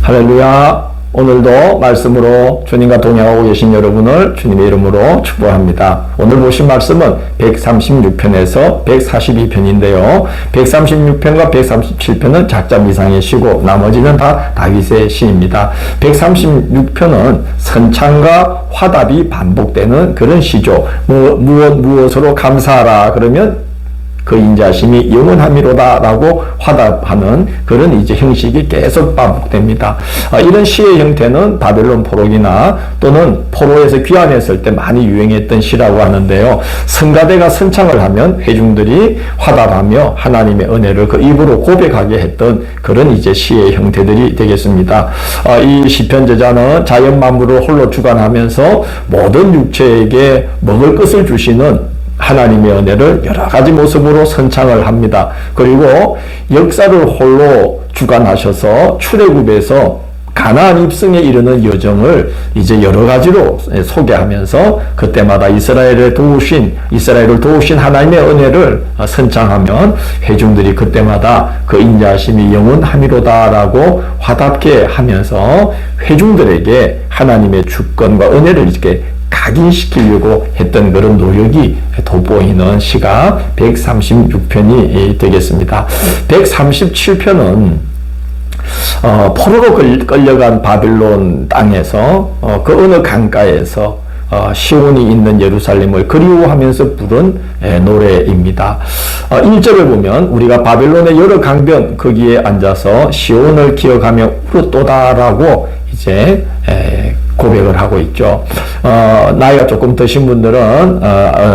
할렐루야. 오늘도 말씀으로 주님과 동행하고 계신 여러분을 주님의 이름으로 축복합니다. 오늘 보신 말씀은 136편에서 142편인데요. 136편과 137편은 작자 미상의 시고 나머지는 다 다윗의 시입니다. 136편은 선창과 화답이 반복되는 그런 시죠. 무엇으로 감사하라 그러면 그 인자심이 영원함이로다 라고 화답하는 그런 이제 형식이 계속 반복됩니다. 이런 시의 형태는 바벨론 포로기나 또는 포로에서 귀환했을 때 많이 유행했던 시라고 하는데요. 성가대가 선창을 하면 회중들이 화답하며 하나님의 은혜를 그 입으로 고백하게 했던 그런 이제 시의 형태들이 되겠습니다. 이 시편 저자는 자연 만물을 홀로 주관하면서 모든 육체에게 먹을 것을 주시는 하나님의 은혜를 여러 가지 모습으로 선창을 합니다. 그리고 역사를 홀로 주관하셔서 출애굽에서 가나안 입성에 이르는 여정을 이제 여러 가지로 소개하면서 그때마다 이스라엘을 도우신 하나님의 은혜를 선창하면 회중들이 그때마다 그 인자하심이 영원함이로다라고 화답게 하면서 회중들에게 하나님의 주권과 은혜를 이렇게 각인시키려고 했던 그런 노력이 돋보이는 시가 136편이 되겠습니다. 137편은 포로로 끌려간 바빌론 땅에서 그 어느 강가에서 시온이 있는 예루살렘을 그리워하면서 부른 노래입니다. 1절을 보면 우리가 바벨론의 여러 강변 거기에 앉아서 시온을 기억하며 울었도다라고 이제 고백을 하고 있죠. 나이가 조금 드신 분들은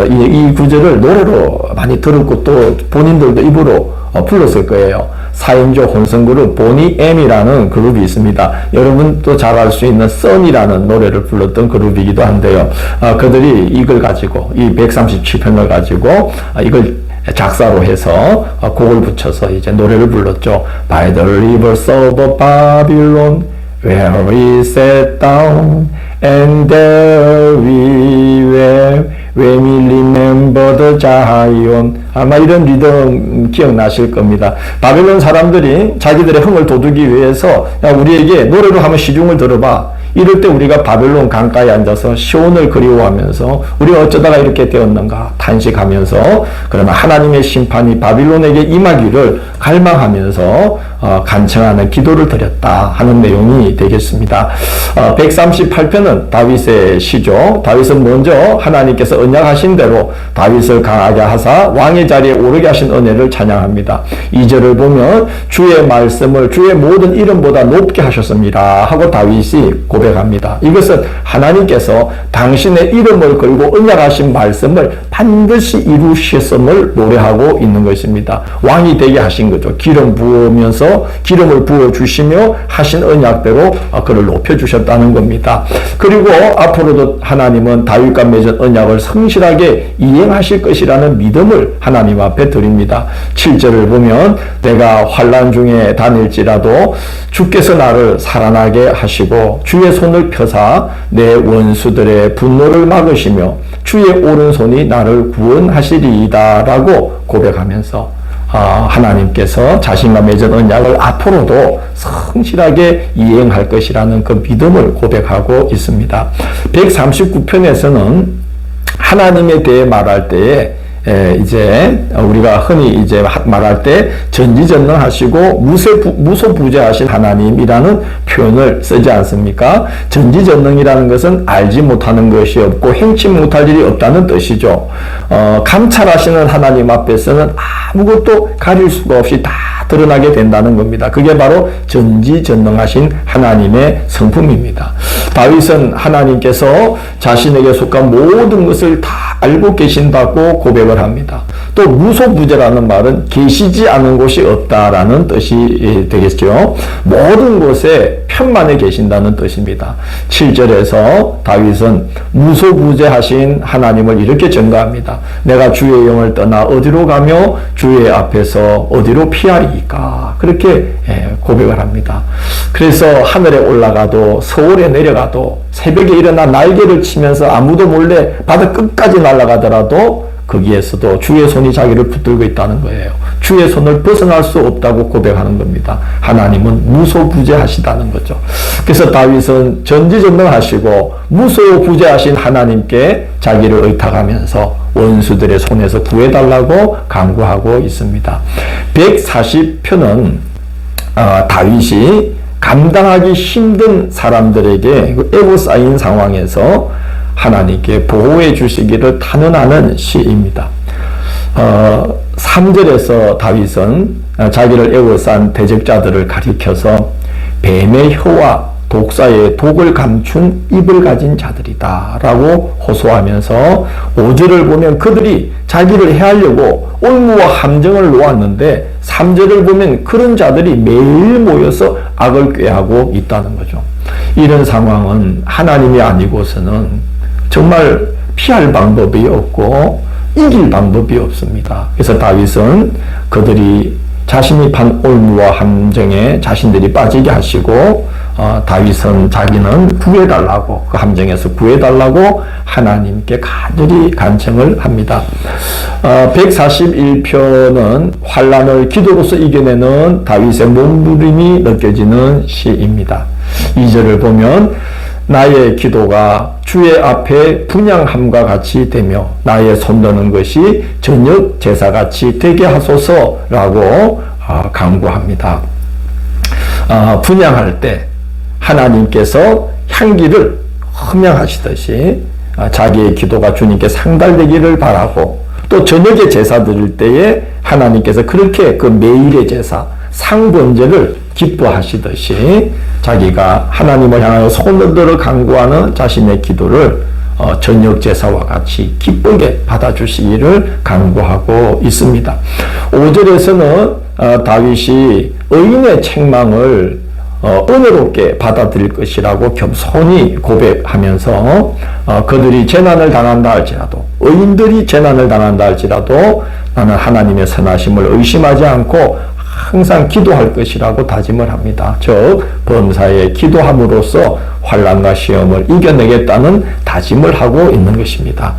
이 구절을 노래로 많이 들었고 또 본인들도 입으로 불렀을 거예요. 4인조 혼성그룹 보니 M이라는 그룹이 있습니다. 여러분도 잘 알 수 있는 썬이라는 노래를 불렀던 그룹이기도 한데요. 그들이 이걸 가지고 이 137편을 가지고 이걸 작사로 해서 곡을 붙여서 이제 노래를 불렀죠. By the rivers of Babylon where we sat down, and there we were, when we remember the Zion. 아마 이런 리듬 기억나실 겁니다. 바벨론 사람들이 자기들의 흥을 돋우기 위해서 야, 우리에게 노래로 한번 시중을 들어봐. 이럴 때 우리가 바벨론 강가에 앉아서 시온을 그리워하면서 우리가 어쩌다가 이렇게 되었는가 탄식하면서 그러나 하나님의 심판이 바빌론에게 임하기를 갈망하면서 간청하는 기도를 드렸다 하는 내용이 되겠습니다. 138편은 다윗의 시죠. 다윗은 먼저 하나님께서 언약하신 대로 다윗을 강하게 하사 왕의 자리에 오르게 하신 은혜를 찬양합니다. 2절을 보면 주의 말씀을 주의 모든 이름보다 높게 하셨습니다 하고 다윗이 고백합니다. 이것은 하나님께서 당신의 이름을 걸고 언약하신 말씀을 반드시 이루셨음을 노래하고 있는 것입니다. 왕이 되게 하신 거죠. 기름 부으면서 기름을 부어주시며 하신 언약대로 그를 높여주셨다는 겁니다. 그리고 앞으로도 하나님은 다윗과 맺은 언약을 성실하게 이행하실 것이라는 믿음을 하나님 앞에 드립니다. 7절을 보면 내가 환난 중에 다닐지라도 주께서 나를 살아나게 하시고 주의 손을 펴사 내 원수들의 분노를 막으시며 주의 오른손이 나를 구원하시리이다 라고 고백하면서 하나님께서 자신과 맺은 언약을 앞으로도 성실하게 이행할 것이라는 그 믿음을 고백하고 있습니다. 139편에서는 하나님에 대해 말할 때에 이제 우리가 흔히 이제 말할 때 전지전능하시고 무소부재하신 하나님이라는 표현을 쓰지 않습니까? 전지전능이라는 것은 알지 못하는 것이 없고 행치 못할 일이 없다는 뜻이죠. 감찰하시는 하나님 앞에서는 아무것도 가릴 수가 없이 다 드러나게 된다는 겁니다. 그게 바로 전지전능하신 하나님의 성품입니다. 다윗은 하나님께서 자신에게 속한 모든 것을 다 알고 계신다고 고백을 합니다. 또 무소부재라는 말은 계시지 않은 곳이 없다라는 뜻이 되겠죠. 모든 곳에 편만에 계신다는 뜻입니다. 7절에서 다윗은 무소부재하신 하나님을 이렇게 증거합니다. 내가 주의 영을 떠나 어디로 가며 주의 앞에서 어디로 피하리이까. 그렇게 고백을 합니다. 그래서 하늘에 올라가도 서울에 내려가도 새벽에 일어나 날개를 치면서 아무도 몰래 바다 끝까지 날아가더라도 거기에서도 주의 손이 자기를 붙들고 있다는 거예요. 주의 손을 벗어날 수 없다고 고백하는 겁니다. 하나님은 무소부재하시다는 거죠. 그래서 다윗은 전지전능하시고 무소부재하신 하나님께 자기를 의탁하면서 원수들의 손에서 구해달라고 간구하고 있습니다. 140편은 다윗이 감당하기 힘든 사람들에게 애워싸인 상황에서 하나님께 보호해 주시기를 탄원하는 시입니다. 3절에서 다윗은 자기를 애워싼 대적자들을 가리켜서 뱀의 혀와 독사의 독을 감춘 입을 가진 자들이다 라고 호소하면서 5절을 보면 그들이 자기를 해하려고 올무와 함정을 놓았는데 3절을 보면 그런 자들이 매일 모여서 악을 꾀하고 있다는 거죠. 이런 상황은 하나님이 아니고서는 정말 피할 방법이 없고 이길 방법이 없습니다. 그래서 다윗은 그들이 자신이 판 올무와 함정에 자신들이 빠지게 하시고 다윗은 자기는 구해달라고 그 함정에서 구해달라고 하나님께 간절히 간청을 합니다. 141편은 환난을 기도로서 이겨내는 다윗의 몸부림이 느껴지는 시입니다. 2절을 보면 나의 기도가 주의 앞에 분향함과 같이 되며 나의 손드는 것이 저녁 제사같이 되게 하소서라고 간구합니다. 분향할 때 하나님께서 향기를 흠양하시듯이 자기의 기도가 주님께 상달되기를 바라고 또 저녁에 제사 드릴 때에 하나님께서 그렇게 그 매일의 제사 상번제를 기뻐하시듯이 자기가 하나님을 향하여 손을 들어 간구하는 자신의 기도를 저녁 제사와 같이 기쁘게 받아주시기를 간구하고 있습니다. 5절에서는 다윗이 의인의 책망을 은혜롭게 받아들일 것이라고 겸손히 고백하면서 그들이 재난을 당한다 할지라도 의인들이 재난을 당한다 할지라도 나는 하나님의 선하심을 의심하지 않고 항상 기도할 것이라고 다짐을 합니다. 즉 범사에 기도함으로써 환난과 시험을 이겨내겠다는 다짐을 하고 있는 것입니다.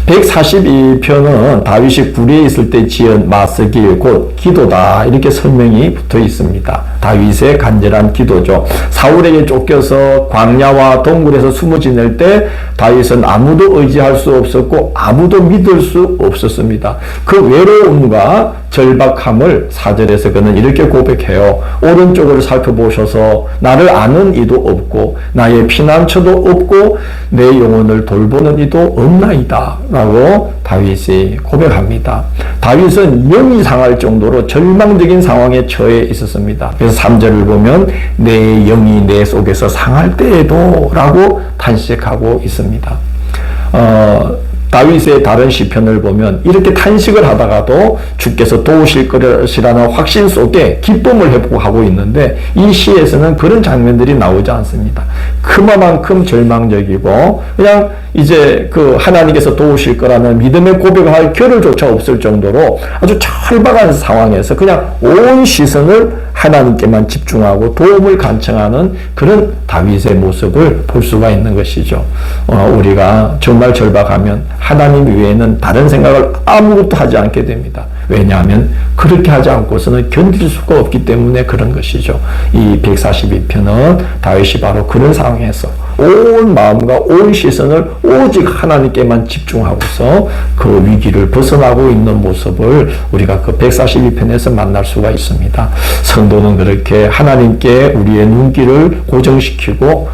142편은 다윗이 굴에 있을 때 지은 마스길 곧 기도다 이렇게 설명이 붙어 있습니다. 다윗의 간절한 기도죠. 사울에게 쫓겨서 광야와 동굴에서 숨어 지낼 때 다윗은 아무도 의지할 수 없었고 아무도 믿을 수 없었습니다. 그 외로움과 절박함을 4절에서 그는 이렇게 고백해요. 오른쪽을 살펴보셔서 나를 아는 이도 없고 나의 피난처도 없고 내 영혼을 돌보는 이도 없나이다 라고 다윗이 고백합니다. 다윗은 영이 상할 정도로 절망적인 상황에 처해 있었습니다. 그래서 3절을 보면 내 영이 내 속에서 상할 때에도 라고 탄식하고 있습니다. 다윗의 다른 시편을 보면 이렇게 탄식을 하다가도 주께서 도우실 것이라는 확신 속에 기쁨을 회복하고 있는데 이 시에서는 그런 장면들이 나오지 않습니다. 그만큼 절망적이고 그냥 이제 그 하나님께서 도우실 거라는 믿음의 고백을 할 겨를조차 없을 정도로 아주 절박한 상황에서 그냥 온 시선을 하나님께만 집중하고 도움을 간청하는 그런 다윗의 모습을 볼 수가 있는 것이죠. 우리가 정말 절박하면 하나님 외에는 다른 생각을 아무것도 하지 않게 됩니다. 왜냐하면 그렇게 하지 않고서는 견딜 수가 없기 때문에 그런 것이죠. 이 142편은 다윗이 바로 그런 상황에서 온 마음과 온 시선을 오직 하나님께만 집중하고서 그 위기를 벗어나고 있는 모습을 우리가 그 142편에서 만날 수가 있습니다. 성도는 그렇게 하나님께 우리의 눈길을 고정시키고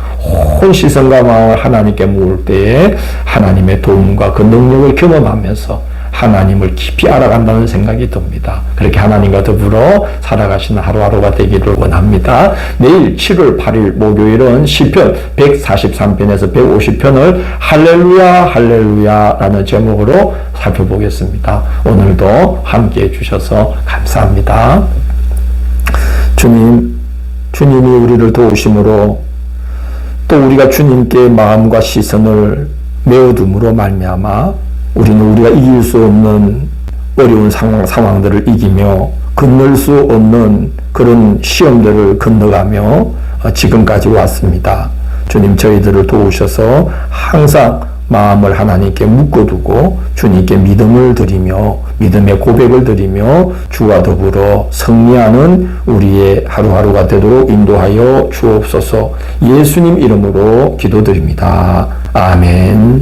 온 시선과 마음을 하나님께 모을 때에 하나님의 도움과 그 능력을 경험하면서 하나님을 깊이 알아간다는 생각이 듭니다. 그렇게 하나님과 더불어 살아가시는 하루하루가 되기를 원합니다. 내일 7월 8일 목요일은 시편 143편에서 150편을 할렐루야 할렐루야 라는 제목으로 살펴보겠습니다. 오늘도 함께 해주셔서 감사합니다. 주님이 우리를 도우심으로 또 우리가 주님께 마음과 시선을 메어둠으로 말미암아 우리는 우리가 이길 수 없는 어려운 상황들을 이기며 건널 수 없는 그런 시험들을 건너가며 지금까지 왔습니다. 주님 저희들을 도우셔서 항상 마음을 하나님께 묶어두고 주님께 믿음을 드리며 믿음의 고백을 드리며 주와 더불어 승리하는 우리의 하루하루가 되도록 인도하여 주옵소서. 예수님 이름으로 기도드립니다. 아멘.